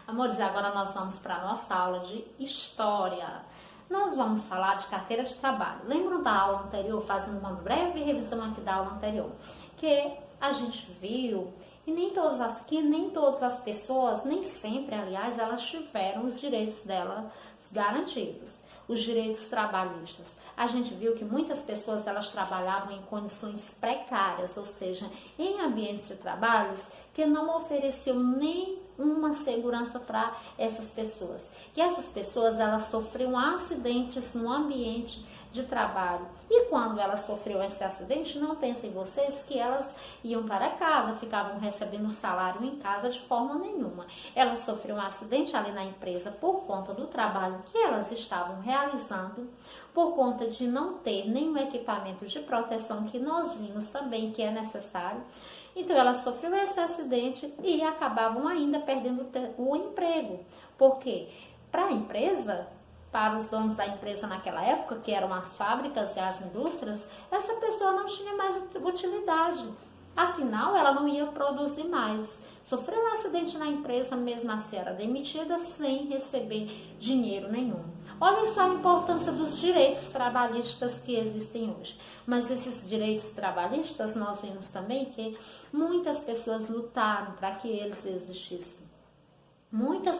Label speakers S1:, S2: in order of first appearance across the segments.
S1: Amores, agora nós vamos para a nossa aula de História. Nós vamos falar de carteira de trabalho. Lembram da aula anterior, fazendo uma breve revisão aqui da aula anterior, que a gente viu e nem todas as pessoas, nem sempre, aliás, elas tiveram os direitos delas garantidos, os direitos trabalhistas. A gente viu que muitas pessoas elas trabalhavam em condições precárias, ou seja, em ambientes de trabalhos que não ofereciam nenhuma segurança para essas pessoas. Que essas pessoas elas sofriam acidentes no ambiente de trabalho. E quando elas sofriam esse acidente, não pensem vocês que elas iam para casa, ficavam recebendo salário em casa de forma nenhuma. Elas sofriam um acidente ali na empresa por conta do trabalho que elas estavam realizando, por conta de não ter nenhum equipamento de proteção que nós vimos também que é necessário. Então elas sofriam esse acidente e acabavam ainda perdendo o emprego. Por quê? Para a empresa, para os donos da empresa naquela época, que eram as fábricas e as indústrias, essa pessoa não tinha mais utilidade. Afinal, ela não ia produzir mais. Sofreu um acidente na empresa, mesmo assim era demitida sem receber dinheiro nenhum. Olha só a importância dos direitos trabalhistas que existem hoje. Mas esses direitos trabalhistas, nós vimos também que muitas pessoas lutaram para que eles existissem. Muitas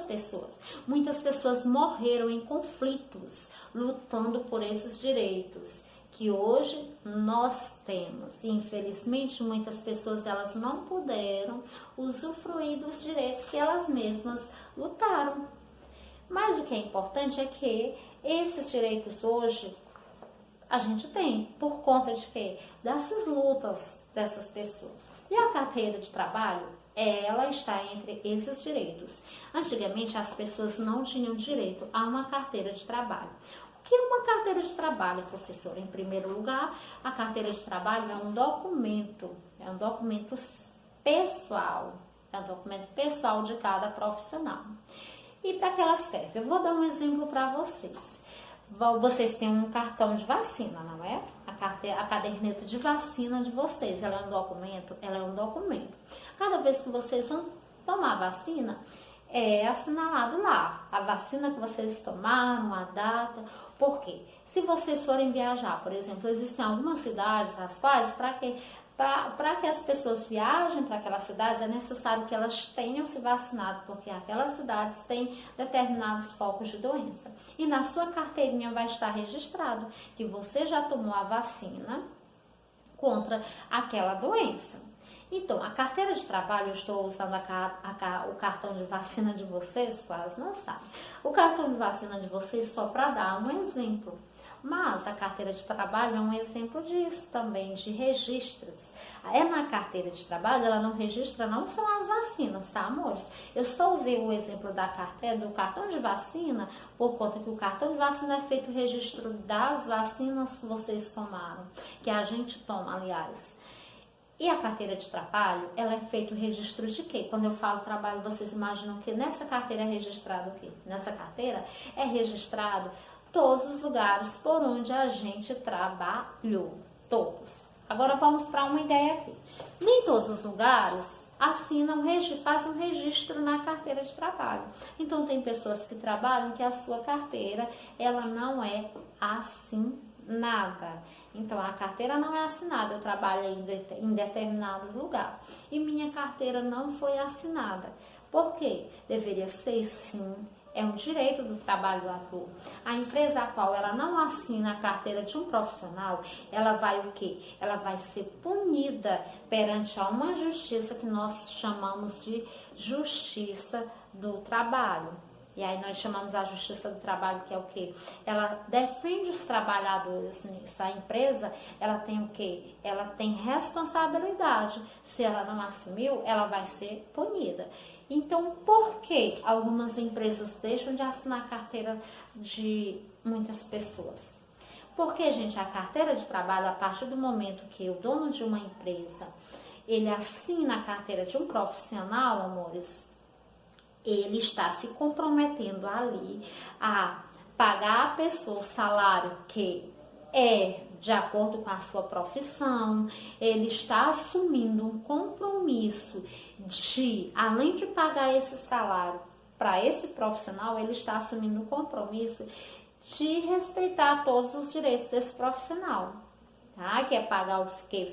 S1: pessoas morreram em conflitos, lutando por esses direitos que hoje nós temos. E, infelizmente, muitas pessoas elas não puderam usufruir dos direitos que elas mesmas lutaram. Mas o que é importante é que esses direitos hoje a gente tem por conta de quê? Dessas lutas dessas pessoas. E a carteira de trabalho, ela está entre esses direitos. Antigamente as pessoas não tinham direito a uma carteira de trabalho. O que é uma carteira de trabalho, professora? Em primeiro lugar, a carteira de trabalho é um documento pessoal, é um documento pessoal de cada profissional. E para que ela serve? Eu vou dar um exemplo para vocês. Vocês têm um cartão de vacina, não é? A caderneta de vacina de vocês, ela é um documento? Ela é um documento. Cada vez que vocês vão tomar vacina, é assinalado lá a vacina que vocês tomaram, a data. Por quê? Se vocês forem viajar, por exemplo, existem algumas cidades as quais, para que as pessoas viajem para aquelas cidades, é necessário que elas tenham se vacinado, porque aquelas cidades têm determinados focos de doença. E na sua carteirinha vai estar registrado que você já tomou a vacina contra aquela doença. Então, a carteira de trabalho, eu estou usando o cartão de vacina de vocês, quase não sabe. O cartão de vacina de vocês só para dar um exemplo. Mas a carteira de trabalho é um exemplo disso também, de registros. Na carteira de trabalho, ela não registra, não são as vacinas, tá, amores? Eu só usei o exemplo da carteira, do cartão de vacina, por conta que o cartão de vacina é feito o registro das vacinas que vocês tomaram, que a gente toma, aliás. E a carteira de trabalho, ela é feito o registro de quê? Quando eu falo trabalho, vocês imaginam que nessa carteira é registrado o quê? Nessa carteira é registrado todos os lugares por onde a gente trabalhou, todos. Agora vamos para uma ideia aqui. Nem todos os lugares fazem um registro na carteira de trabalho. Então tem pessoas que trabalham que a sua carteira, ela não é assinada. Então a carteira não é assinada, eu trabalho em determinado lugar e minha carteira não foi assinada. Por quê? Deveria ser sim. É um direito do trabalhador. A empresa a qual ela não assina a carteira de um profissional, ela vai o quê? Ela vai ser punida perante a uma justiça que nós chamamos de justiça do trabalho. E aí nós chamamos a justiça do trabalho, que é o quê? Ela defende os trabalhadores nisso. A empresa, ela tem o quê? Ela tem responsabilidade. Se ela não assumiu, ela vai ser punida. Então, por que algumas empresas deixam de assinar a carteira de muitas pessoas? Porque, gente, a carteira de trabalho, a partir do momento que o dono de uma empresa, ele assina a carteira de um profissional, amores, ele está se comprometendo ali a pagar a pessoa o salário que é de acordo com a sua profissão, ele está assumindo um compromisso de, além de pagar esse salário, para esse profissional, ele está assumindo o compromisso de respeitar todos os direitos desse profissional. Tá? Que é pagar o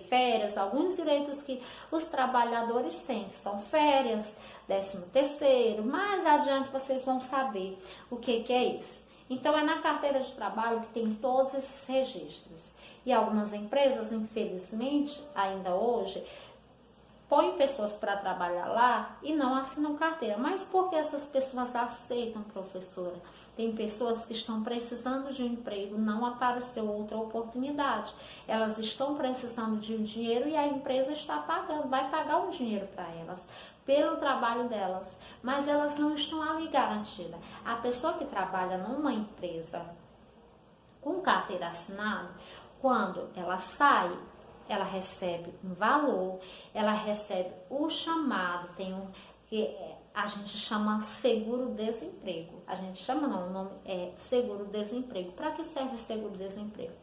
S1: férias, alguns direitos que os trabalhadores têm, que são férias, 13º, mais adiante vocês vão saber o que é isso. Então, é na carteira de trabalho que tem todos esses registros. E algumas empresas, infelizmente, ainda hoje, põem pessoas para trabalhar lá e não assinam carteira. Mas por que essas pessoas aceitam, professora? Tem pessoas que estão precisando de um emprego, não apareceu outra oportunidade. Elas estão precisando de um dinheiro e a empresa está pagando, vai pagar um dinheiro para elas, pelo trabalho delas. Mas elas não estão ali garantidas. A pessoa que trabalha numa empresa com carteira assinada, quando ela sai, ela recebe um valor, ela recebe o chamado, tem um que a gente chama seguro-desemprego. A gente chama, não, o nome é seguro-desemprego. Para que serve seguro-desemprego?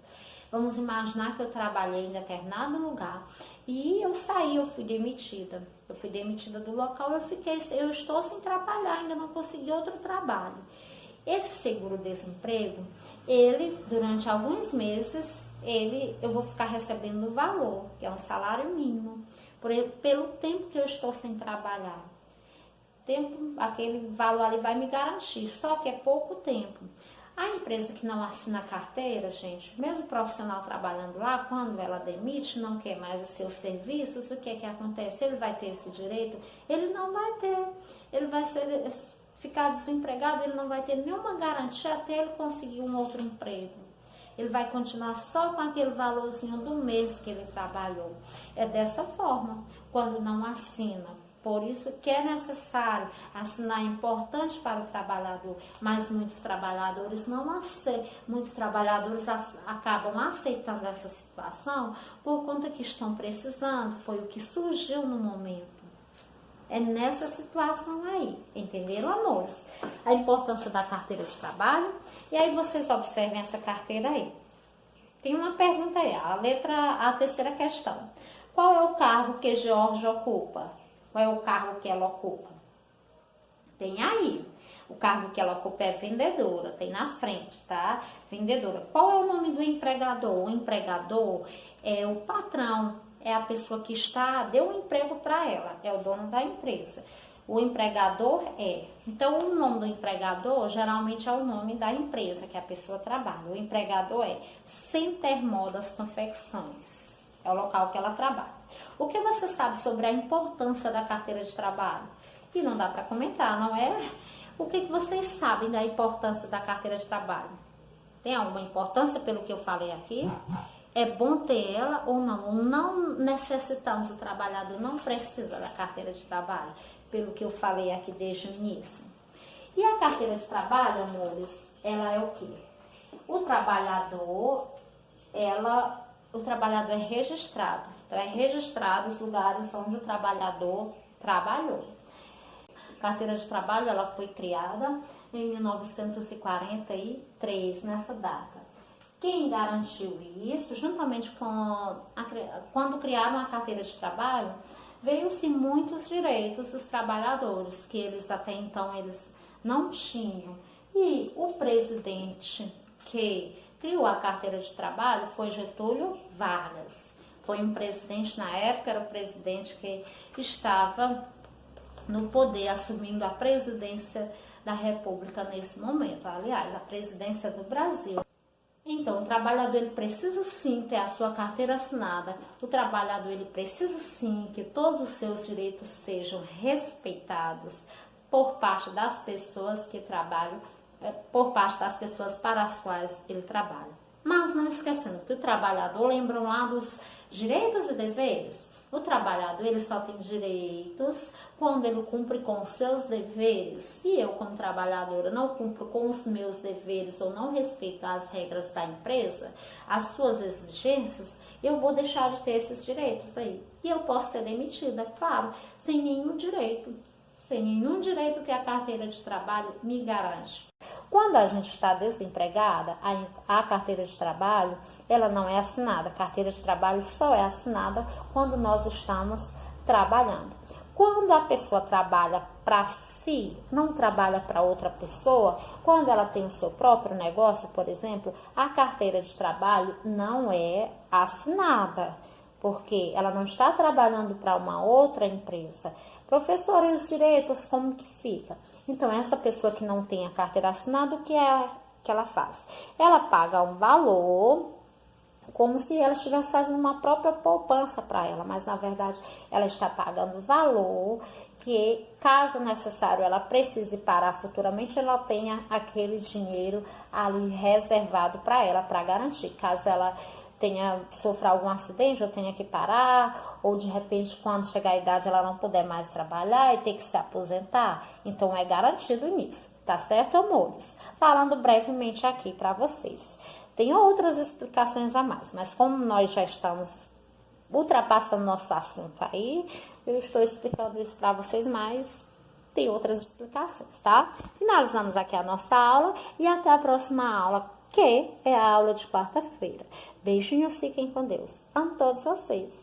S1: Vamos imaginar que eu trabalhei em determinado lugar e eu saí, eu fui demitida. Eu fui demitida do local, eu estou sem trabalhar, ainda não consegui outro trabalho. Esse seguro-desemprego, ele, durante alguns meses, eu vou ficar recebendo o valor, que é um salário mínimo, pelo tempo que eu estou sem trabalhar. Aquele valor ali vai me garantir, só que é pouco tempo. A empresa que não assina a carteira, gente, mesmo o profissional trabalhando lá, quando ela demite, não quer mais os seus serviços, o que é que acontece? Ele vai ter esse direito? Ele não vai ter. Ele vai ficar desempregado, ele não vai ter nenhuma garantia até ele conseguir um outro emprego. Ele vai continuar só com aquele valorzinho do mês que ele trabalhou. É dessa forma, quando não assina. Por isso que é necessário assinar, é importante para o trabalhador, mas muitos trabalhadores não aceitam, muitos trabalhadores acabam aceitando essa situação por conta que estão precisando, foi o que surgiu no momento. É nessa situação aí, entenderam, amores? A importância da carteira de trabalho. E aí vocês observem essa carteira aí. Tem uma pergunta aí, a terceira questão. Qual é o cargo que Georgia ocupa? Qual é o cargo que ela ocupa? Tem aí. O cargo que ela ocupa é vendedora, tem na frente, tá? Vendedora. Qual é o nome do empregador? O empregador é o patrão. É a pessoa que deu um emprego para ela, é o dono da empresa. O empregador é. Então, o nome do empregador geralmente é o nome da empresa que a pessoa trabalha. O empregador é Center Modas Confecções. É o local que ela trabalha. O que você sabe sobre a importância da carteira de trabalho? E não dá para comentar, não é? O que vocês sabem da importância da carteira de trabalho? Tem alguma importância pelo que eu falei aqui? É bom ter ela ou não? Não necessitamos, o trabalhador não precisa da carteira de trabalho, pelo que eu falei aqui desde o início. E a carteira de trabalho, amores, ela é o quê? O trabalhador é registrado. Então, é registrado os lugares onde o trabalhador trabalhou. A carteira de trabalho, ela foi criada em 1943, nessa data. Quem garantiu isso, juntamente quando criaram a carteira de trabalho, veio-se muitos direitos dos trabalhadores, que eles até então eles não tinham. E o presidente que criou a carteira de trabalho foi Getúlio Vargas. Foi um presidente, na época, era o presidente que estava no poder, assumindo a presidência da República nesse momento. Aliás, a presidência do Brasil. Então, o trabalhador ele precisa sim ter a sua carteira assinada, o trabalhador ele precisa sim que todos os seus direitos sejam respeitados por parte das pessoas que trabalham, por parte das pessoas para as quais ele trabalha. Mas não esquecendo que o trabalhador, lembram lá dos direitos e deveres? O trabalhador ele só tem direitos quando ele cumpre com os seus deveres. Se eu, como trabalhadora, não cumpro com os meus deveres ou não respeito as regras da empresa, as suas exigências, eu vou deixar de ter esses direitos aí. E eu posso ser demitida, claro, sem nenhum direito que a carteira de trabalho me garante. Quando a gente está desempregada, a carteira de trabalho, ela não é assinada. A carteira de trabalho só é assinada quando nós estamos trabalhando. Quando a pessoa trabalha para si, não trabalha para outra pessoa, quando ela tem o seu próprio negócio, por exemplo, a carteira de trabalho não é assinada, porque ela não está trabalhando para uma outra empresa. Professor, e os direitos, como que fica? Então, essa pessoa que não tem a carteira assinada, o que é que ela faz? Ela paga um valor, como se ela estivesse fazendo uma própria poupança para ela, mas na verdade ela está pagando valor que, caso necessário, ela precise parar futuramente, ela tenha aquele dinheiro ali reservado para ela, para garantir, caso ela sofra algum acidente ou tenha que parar, ou de repente quando chegar a idade ela não puder mais trabalhar e ter que se aposentar, então é garantido nisso, tá certo, amores? Falando brevemente aqui para vocês. Tem outras explicações a mais, mas como nós já estamos ultrapassando nosso assunto aí, eu estou explicando isso para vocês, mas tem outras explicações, tá? Finalizamos aqui a nossa aula e até a próxima aula, que é a aula de quarta-feira. Beijinhos, fiquem com Deus. Amo todos vocês.